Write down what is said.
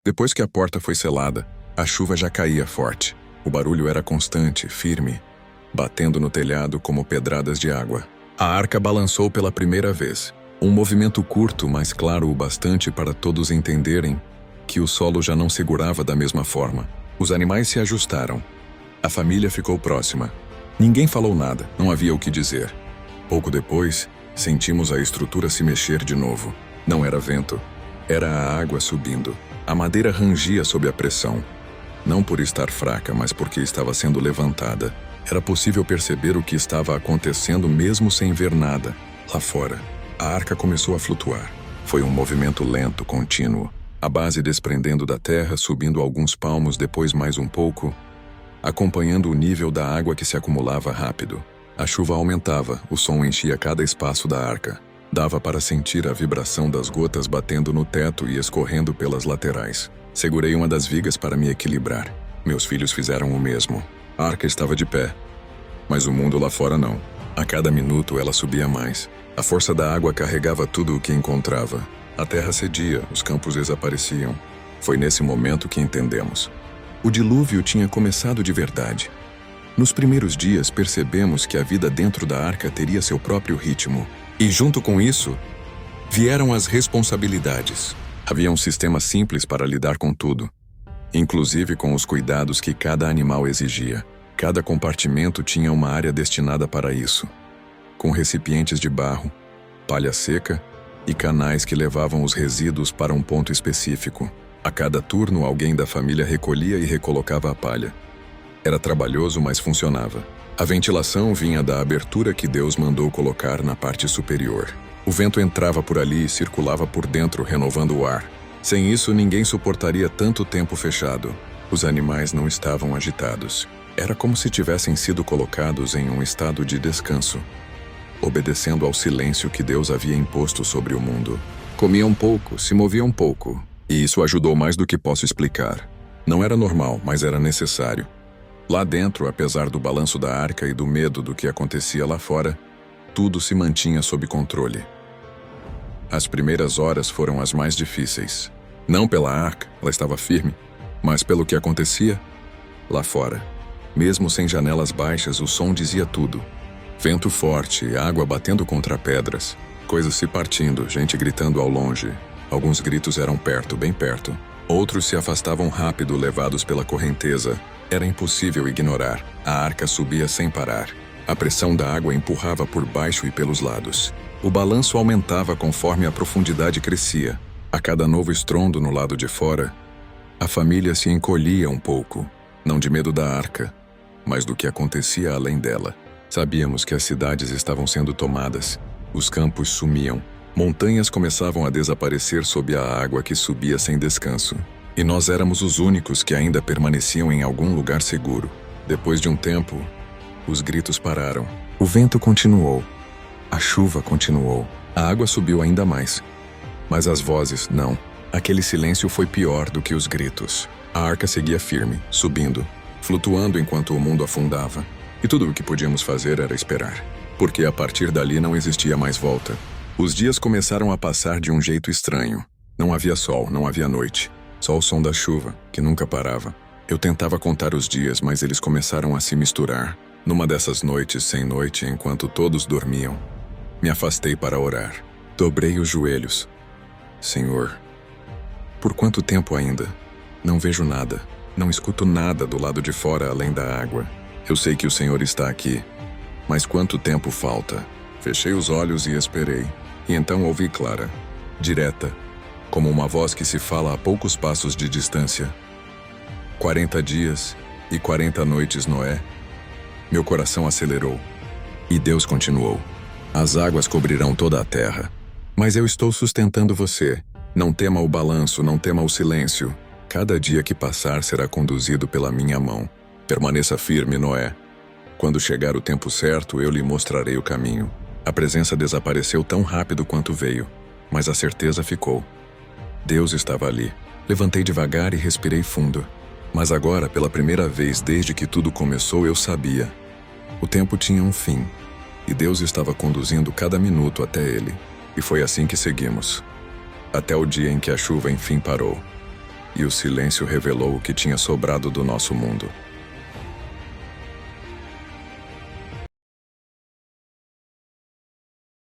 Depois que a porta foi selada, a chuva já caía forte. O barulho era constante, firme, batendo no telhado como pedradas de água. A arca balançou pela primeira vez. Um movimento curto, mas claro o bastante para todos entenderem que o solo já não segurava da mesma forma. Os animais se ajustaram. A família ficou próxima. Ninguém falou nada, não havia o que dizer. Pouco depois, sentimos a estrutura se mexer de novo. Não era vento, era a água subindo. A madeira rangia sob a pressão. Não por estar fraca, mas porque estava sendo levantada. Era possível perceber o que estava acontecendo mesmo sem ver nada. Lá fora, a arca começou a flutuar. Foi um movimento lento, contínuo. A base desprendendo da terra, subindo alguns palmos, depois mais um pouco, acompanhando o nível da água que se acumulava rápido. A chuva aumentava, o som enchia cada espaço da arca. Dava para sentir a vibração das gotas batendo no teto e escorrendo pelas laterais. Segurei uma das vigas para me equilibrar. Meus filhos fizeram o mesmo. A arca estava de pé, mas o mundo lá fora não. A cada minuto ela subia mais. A força da água carregava tudo o que encontrava. A terra cedia, os campos desapareciam. Foi nesse momento que entendemos. O dilúvio tinha começado de verdade. Nos primeiros dias percebemos que a vida dentro da arca teria seu próprio ritmo. E junto com isso, vieram as responsabilidades. Havia um sistema simples para lidar com tudo, inclusive com os cuidados que cada animal exigia. Cada compartimento tinha uma área destinada para isso, com recipientes de barro, palha seca e canais que levavam os resíduos para um ponto específico. A cada turno, alguém da família recolhia e recolocava a palha. Era trabalhoso, mas funcionava. A ventilação vinha da abertura que Deus mandou colocar na parte superior. O vento entrava por ali e circulava por dentro, renovando o ar. Sem isso, ninguém suportaria tanto tempo fechado. Os animais não estavam agitados. Era como se tivessem sido colocados em um estado de descanso, obedecendo ao silêncio que Deus havia imposto sobre o mundo. Comiam pouco, se moviam pouco, e isso ajudou mais do que posso explicar. Não era normal, mas era necessário. Lá dentro, apesar do balanço da arca e do medo do que acontecia lá fora, tudo se mantinha sob controle. As primeiras horas foram as mais difíceis. Não pela arca, ela estava firme, mas pelo que acontecia lá fora. Mesmo sem janelas baixas, o som dizia tudo. Vento forte, água batendo contra pedras, coisas se partindo, gente gritando ao longe. Alguns gritos eram perto, bem perto. Outros se afastavam rápido, levados pela correnteza. Era impossível ignorar. A arca subia sem parar. A pressão da água empurrava por baixo e pelos lados. O balanço aumentava conforme a profundidade crescia. A cada novo estrondo no lado de fora, a família se encolhia um pouco. Não de medo da arca, mas do que acontecia além dela. Sabíamos que as cidades estavam sendo tomadas. Os campos sumiam. Montanhas começavam a desaparecer sob a água que subia sem descanso. E nós éramos os únicos que ainda permaneciam em algum lugar seguro. Depois de um tempo, os gritos pararam. O vento continuou. A chuva continuou. A água subiu ainda mais. Mas as vozes, não. Aquele silêncio foi pior do que os gritos. A arca seguia firme, subindo, flutuando enquanto o mundo afundava. E tudo o que podíamos fazer era esperar. Porque a partir dali não existia mais volta. Os dias começaram a passar de um jeito estranho. Não havia sol, não havia noite. Só o som da chuva, que nunca parava. Eu tentava contar os dias, mas eles começaram a se misturar. Numa dessas noites sem noite, enquanto todos dormiam, me afastei para orar. Dobrei os joelhos. Senhor, por quanto tempo ainda? Não vejo nada. Não escuto nada do lado de fora além da água. Eu sei que o Senhor está aqui. Mas quanto tempo falta? Fechei os olhos e esperei. E então ouvi clara, direta, como uma voz que se fala a poucos passos de distância. 40 dias e 40 noites, Noé. Meu coração acelerou. E Deus continuou. As águas cobrirão toda a terra. Mas eu estou sustentando você. Não tema o balanço, não tema o silêncio. Cada dia que passar será conduzido pela minha mão. Permaneça firme, Noé. Quando chegar o tempo certo, eu lhe mostrarei o caminho. A presença desapareceu tão rápido quanto veio, mas a certeza ficou. Deus estava ali. Levantei devagar e respirei fundo. Mas agora, pela primeira vez desde que tudo começou, eu sabia. O tempo tinha um fim, e Deus estava conduzindo cada minuto até ele. E foi assim que seguimos. Até o dia em que a chuva enfim parou. e o silêncio revelou o que tinha sobrado do nosso mundo.